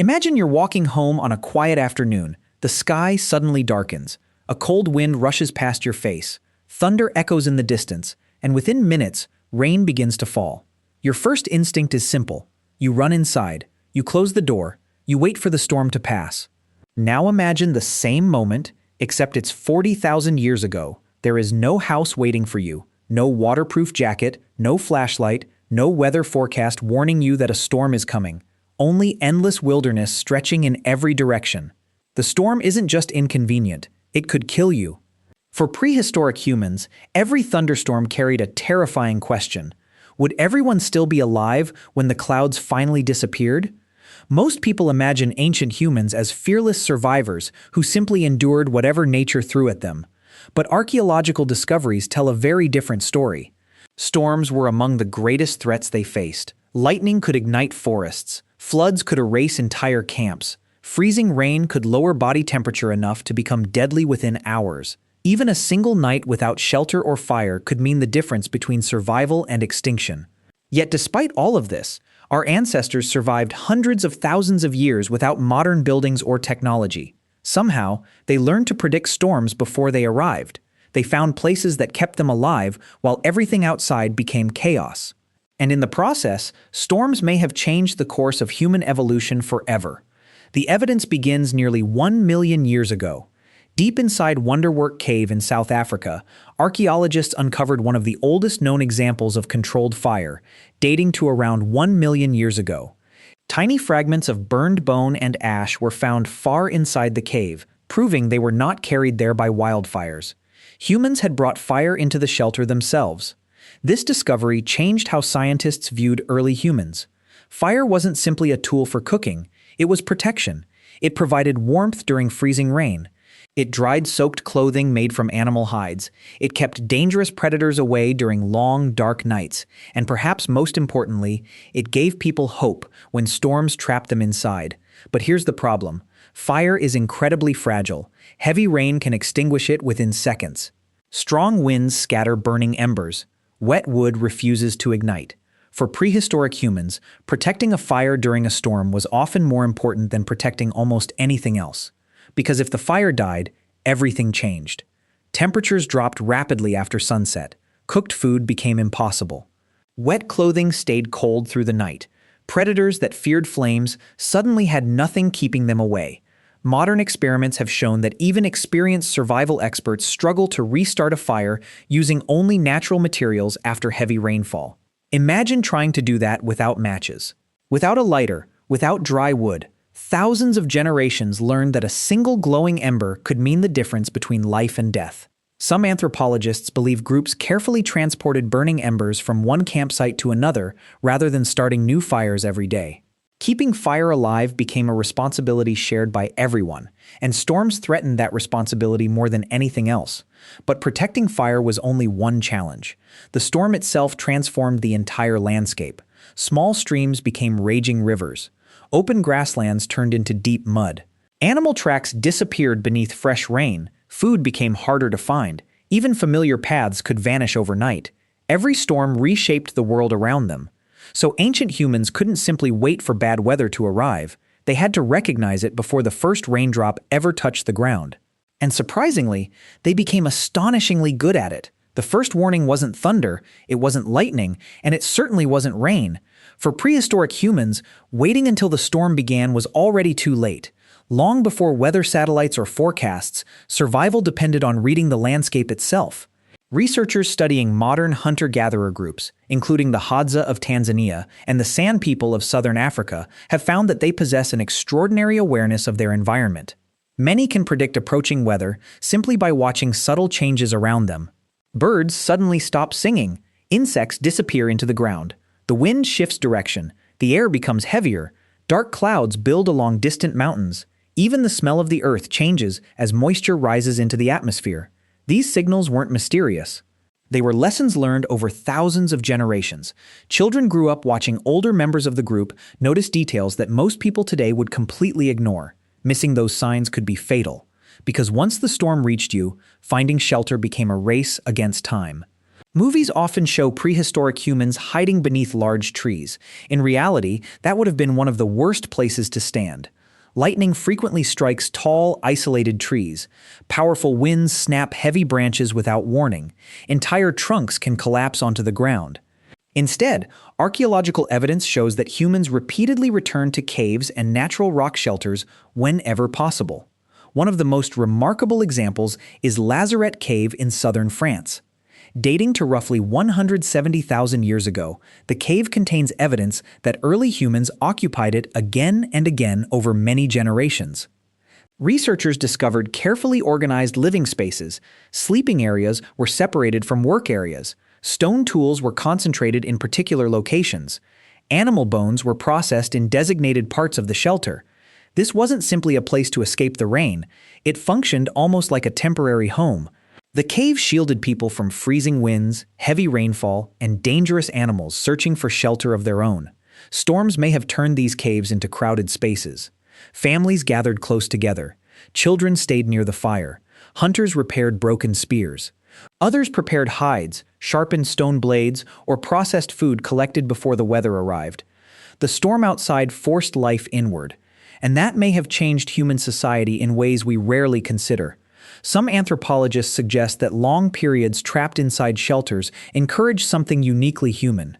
Imagine you're walking home on a quiet afternoon. The sky suddenly darkens. A cold wind rushes past your face. Thunder echoes in the distance, and within minutes, rain begins to fall. Your first instinct is simple. You run inside. You close the door. You wait for the storm to pass. Now imagine the same moment, except it's 40,000 years ago. There is no house waiting for you, no waterproof jacket, no flashlight, no weather forecast warning you that a storm is coming. Only endless wilderness stretching in every direction. The storm isn't just inconvenient, it could kill you. For prehistoric humans, every thunderstorm carried a terrifying question. Would everyone still be alive when the clouds finally disappeared? Most people imagine ancient humans as fearless survivors who simply endured whatever nature threw at them. But archaeological discoveries tell a very different story. Storms were among the greatest threats they faced. Lightning could ignite forests. Floods could erase entire camps. Freezing rain could lower body temperature enough to become deadly within hours. Even a single night without shelter or fire could mean the difference between survival and extinction. Yet despite all of this, our ancestors survived hundreds of thousands of years without modern buildings or technology. Somehow, they learned to predict storms before they arrived. They found places that kept them alive while everything outside became chaos. And in the process, storms may have changed the course of human evolution forever. The evidence begins nearly 1 million years ago. Deep inside Wonderwork Cave in South Africa, archaeologists uncovered one of the oldest known examples of controlled fire, dating to around 1 million years ago. Tiny fragments of burned bone and ash were found far inside the cave, proving they were not carried there by wildfires. Humans had brought fire into the shelter themselves. This discovery changed how scientists viewed early humans. Fire wasn't simply a tool for cooking, it was protection. It provided warmth during freezing rain. It dried soaked clothing made from animal hides. It kept dangerous predators away during long, dark nights. And perhaps most importantly, it gave people hope when storms trapped them inside. But here's the problem. Fire is incredibly fragile. Heavy rain can extinguish it within seconds. Strong winds scatter burning embers. Wet wood refuses to ignite. For prehistoric humans, protecting a fire during a storm was often more important than protecting almost anything else. Because if the fire died, everything changed. Temperatures dropped rapidly after sunset. Cooked food became impossible. Wet clothing stayed cold through the night. Predators that feared flames suddenly had nothing keeping them away. Modern experiments have shown that even experienced survival experts struggle to restart a fire using only natural materials after heavy rainfall. Imagine trying to do that without matches. Without a lighter, without dry wood. Thousands of generations learned that a single glowing ember could mean the difference between life and death. Some anthropologists believe groups carefully transported burning embers from one campsite to another rather than starting new fires every day. Keeping fire alive became a responsibility shared by everyone, and storms threatened that responsibility more than anything else. But protecting fire was only one challenge. The storm itself transformed the entire landscape. Small streams became raging rivers. Open grasslands turned into deep mud. Animal tracks disappeared beneath fresh rain. Food became harder to find. Even familiar paths could vanish overnight. Every storm reshaped the world around them. So ancient humans couldn't simply wait for bad weather to arrive. They had to recognize it before the first raindrop ever touched the ground. And surprisingly, they became astonishingly good at it. The first warning wasn't thunder, it wasn't lightning, and it certainly wasn't rain. For prehistoric humans, waiting until the storm began was already too late. Long before weather satellites or forecasts, survival depended on reading the landscape itself. Researchers studying modern hunter-gatherer groups, including the Hadza of Tanzania and the San people of southern Africa, have found that they possess an extraordinary awareness of their environment. Many can predict approaching weather simply by watching subtle changes around them. Birds suddenly stop singing, insects disappear into the ground, the wind shifts direction, the air becomes heavier, dark clouds build along distant mountains, even the smell of the earth changes as moisture rises into the atmosphere. These signals weren't mysterious. They were lessons learned over thousands of generations. Children grew up watching older members of the group notice details that most people today would completely ignore. Missing those signs could be fatal, because once the storm reached you, finding shelter became a race against time. Movies often show prehistoric humans hiding beneath large trees. In reality, that would have been one of the worst places to stand. Lightning frequently strikes tall, isolated trees. Powerful winds snap heavy branches without warning. Entire trunks can collapse onto the ground. Instead, archaeological evidence shows that humans repeatedly return to caves and natural rock shelters whenever possible. One of the most remarkable examples is Lazaret Cave in southern France. Dating to roughly 170,000 years ago, the cave contains evidence that early humans occupied it again and again over many generations. Researchers discovered carefully organized living spaces. Sleeping areas were separated from work areas. Stone tools were concentrated in particular locations. Animal bones were processed in designated parts of the shelter. This wasn't simply a place to escape the rain. It functioned almost like a temporary home. The cave shielded people from freezing winds, heavy rainfall, and dangerous animals searching for shelter of their own. Storms may have turned these caves into crowded spaces. Families gathered close together. Children stayed near the fire. Hunters repaired broken spears. Others prepared hides, sharpened stone blades, or processed food collected before the weather arrived. The storm outside forced life inward, and that may have changed human society in ways we rarely consider. Some anthropologists suggest that long periods trapped inside shelters encourage something uniquely human.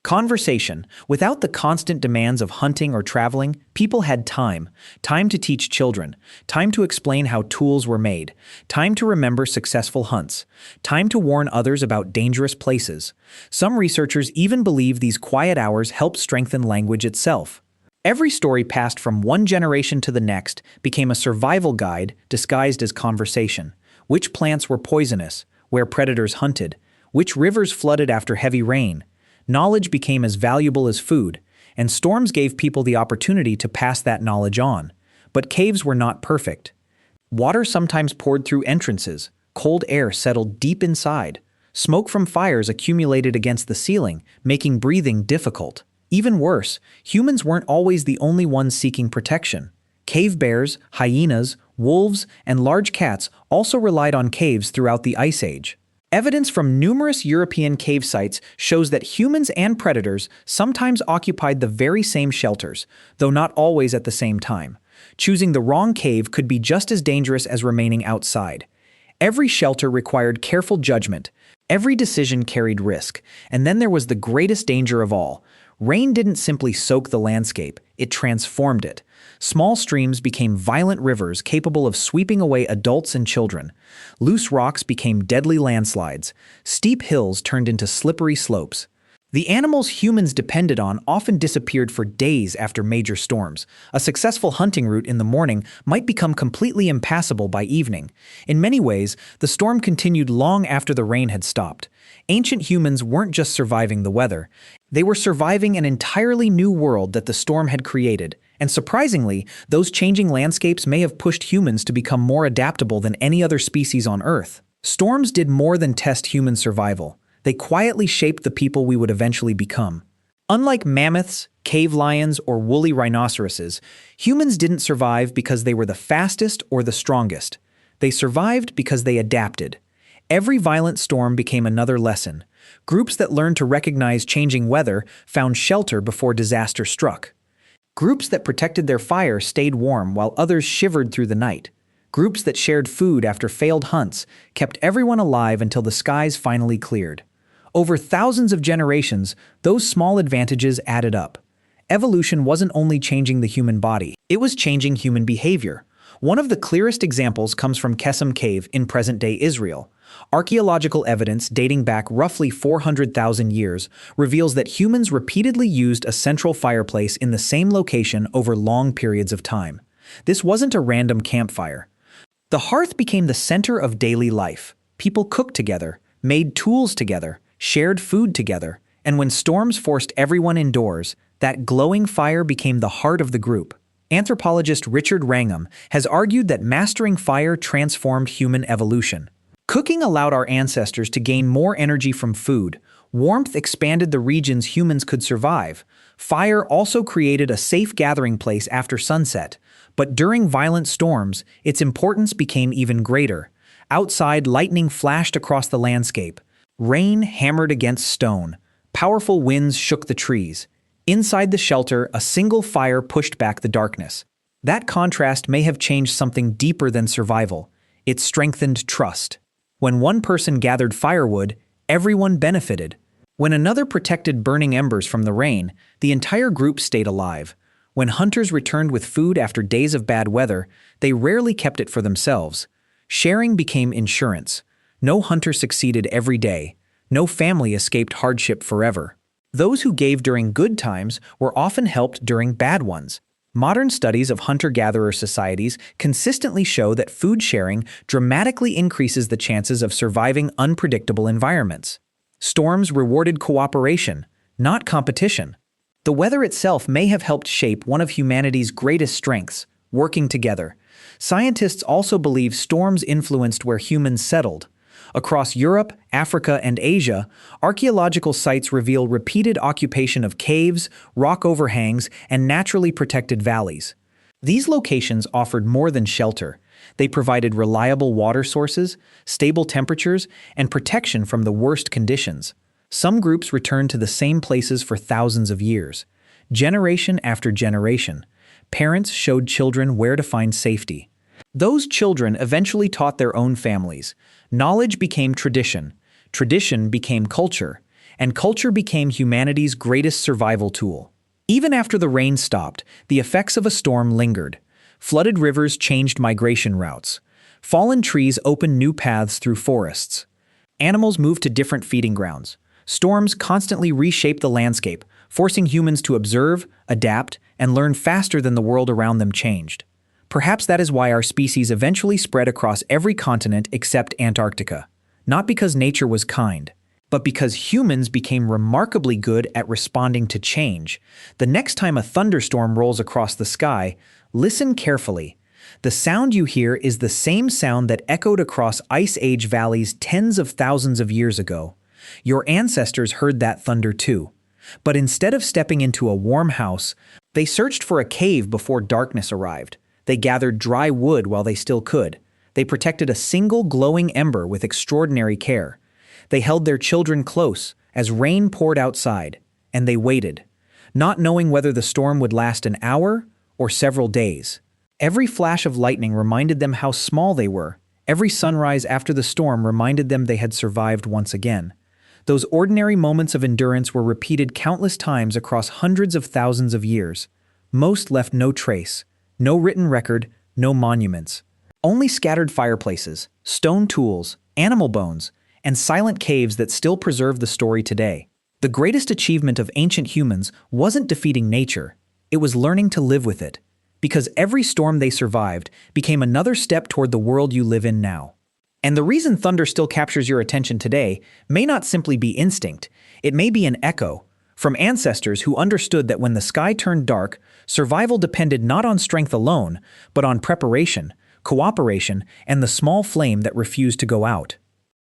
Conversation. Without the constant demands of hunting or traveling, people had time. Time to teach children. Time to explain how tools were made. Time to remember successful hunts. Time to warn others about dangerous places. Some researchers even believe these quiet hours helped strengthen language itself. Every story passed from one generation to the next became a survival guide disguised as conversation. Which plants were poisonous? Where predators hunted? Which rivers flooded after heavy rain? Knowledge became as valuable as food, and storms gave people the opportunity to pass that knowledge on. But caves were not perfect. Water sometimes poured through entrances. Cold air settled deep inside. Smoke from fires accumulated against the ceiling, making breathing difficult. Even worse, humans weren't always the only ones seeking protection. Cave bears, hyenas, wolves, and large cats also relied on caves throughout the Ice Age. Evidence from numerous European cave sites shows that humans and predators sometimes occupied the very same shelters, though not always at the same time. Choosing the wrong cave could be just as dangerous as remaining outside. Every shelter required careful judgment. Every decision carried risk. And then there was the greatest danger of all. Rain didn't simply soak the landscape, it transformed it. Small streams became violent rivers capable of sweeping away adults and children. Loose rocks became deadly landslides. Steep hills turned into slippery slopes. The animals humans depended on often disappeared for days after major storms. A successful hunting route in the morning might become completely impassable by evening. In many ways, the storm continued long after the rain had stopped. Ancient humans weren't just surviving the weather. They were surviving an entirely new world that the storm had created. And surprisingly, those changing landscapes may have pushed humans to become more adaptable than any other species on Earth. Storms did more than test human survival. They quietly shaped the people we would eventually become. Unlike mammoths, cave lions, or woolly rhinoceroses, humans didn't survive because they were the fastest or the strongest. They survived because they adapted. Every violent storm became another lesson. Groups that learned to recognize changing weather found shelter before disaster struck. Groups that protected their fire stayed warm while others shivered through the night. Groups that shared food after failed hunts kept everyone alive until the skies finally cleared. Over thousands of generations, those small advantages added up. Evolution wasn't only changing the human body, it was changing human behavior. One of the clearest examples comes from Kesem Cave in present-day Israel. Archaeological evidence dating back roughly 400,000 years reveals that humans repeatedly used a central fireplace in the same location over long periods of time. This wasn't a random campfire. The hearth became the center of daily life. People cooked together, made tools together, shared food together, and when storms forced everyone indoors, that glowing fire became the heart of the group. Anthropologist Richard Wrangham has argued that mastering fire transformed human evolution. Cooking allowed our ancestors to gain more energy from food. Warmth expanded the regions humans could survive. Fire also created a safe gathering place after sunset. But during violent storms, its importance became even greater. Outside, lightning flashed across the landscape. Rain hammered against stone. Powerful winds shook the trees. Inside the shelter, a single fire pushed back the darkness. That contrast may have changed something deeper than survival. It strengthened trust. When one person gathered firewood, everyone benefited. When another protected burning embers from the rain, the entire group stayed alive. When hunters returned with food after days of bad weather, they rarely kept it for themselves. Sharing became insurance. No hunter succeeded every day. No family escaped hardship forever. Those who gave during good times were often helped during bad ones. Modern studies of hunter-gatherer societies consistently show that food sharing dramatically increases the chances of surviving unpredictable environments. Storms rewarded cooperation, not competition. The weather itself may have helped shape one of humanity's greatest strengths, working together. Scientists also believe storms influenced where humans settled. Across Europe, Africa, and Asia, archaeological sites reveal repeated occupation of caves, rock overhangs, and naturally protected valleys. These locations offered more than shelter. They provided reliable water sources, stable temperatures, and protection from the worst conditions. Some groups returned to the same places for thousands of years. Generation after generation, parents showed children where to find safety. Those children eventually taught their own families. Knowledge became tradition, tradition became culture, and culture became humanity's greatest survival tool. Even after the rain stopped, the effects of a storm lingered. Flooded rivers changed migration routes. Fallen trees opened new paths through forests. Animals moved to different feeding grounds. Storms constantly reshaped the landscape, forcing humans to observe, adapt, and learn faster than the world around them changed. Perhaps that is why our species eventually spread across every continent except Antarctica. Not because nature was kind, but because humans became remarkably good at responding to change. The next time a thunderstorm rolls across the sky, listen carefully. The sound you hear is the same sound that echoed across Ice Age valleys tens of thousands of years ago. Your ancestors heard that thunder too. But instead of stepping into a warm house, they searched for a cave before darkness arrived. They gathered dry wood while they still could. They protected a single glowing ember with extraordinary care. They held their children close as rain poured outside, and they waited, not knowing whether the storm would last an hour or several days. Every flash of lightning reminded them how small they were. Every sunrise after the storm reminded them they had survived once again. Those ordinary moments of endurance were repeated countless times across hundreds of thousands of years. Most left no trace. No written record, no monuments. Only scattered fireplaces, stone tools, animal bones, and silent caves that still preserve the story today. The greatest achievement of ancient humans wasn't defeating nature, it was learning to live with it. Because every storm they survived became another step toward the world you live in now. And the reason thunder still captures your attention today may not simply be instinct, it may be an echo from ancestors who understood that when the sky turned dark, survival depended not on strength alone, but on preparation, cooperation, and the small flame that refused to go out.